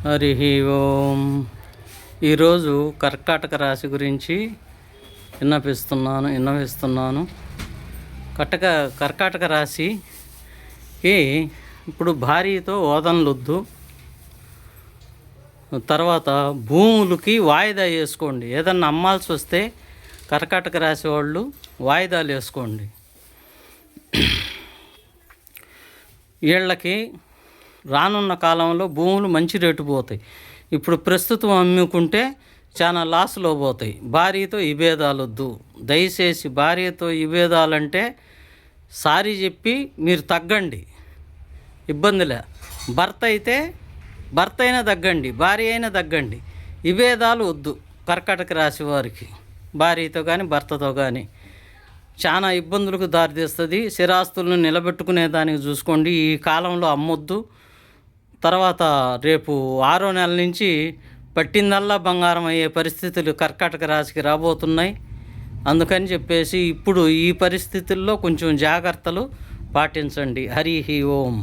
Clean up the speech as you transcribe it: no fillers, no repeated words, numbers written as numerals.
హరి ఓం. ఈరోజు కర్కాటక రాశి గురించి విన్నవిస్తున్నాను. కర్కాటక రాశికి ఇప్పుడు భార్యతో ఓదనలొద్దు. తర్వాత భూములకి వాయిదా వేసుకోండి. ఏదన్నా అమ్మాల్సి వస్తే కర్కాటక రాశి వాళ్ళు వాయిదాలు వేసుకోండి. వీళ్ళకి రానున్న కాలంలో భూములు మంచి రేటు పోతాయి. ఇప్పుడు ప్రస్తుతం అమ్ముకుంటే చాలా లాస్లో పోతాయి. భార్యతో విభేదాలొద్దు. దయచేసి భార్యతో విభేదాలంటే సారీ చెప్పి మీరు తగ్గండి, ఇబ్బందిలే. భర్త అయినా తగ్గండి, భార్య అయినా తగ్గండి. విభేదాలు వద్దు కర్కాటక రాశి వారికి. భార్యతో కానీ భర్తతో కానీ చాలా ఇబ్బందులకు దారితీస్తుంది. స్థిరాస్తులను నిలబెట్టుకునే దానికి చూసుకోండి. ఈ కాలంలో అమ్మొద్దు. తర్వాత రేపు 6వ నెల నుంచి పట్టిందల్లా బంగారం అయ్యే పరిస్థితులు కర్కాటక రాశికి రాబోతున్నాయి. అందుకని చెప్పేసి ఇప్పుడు ఈ పరిస్థితుల్లో కొంచెం జాగ్రత్తలు పాటించండి. హరి ఓం.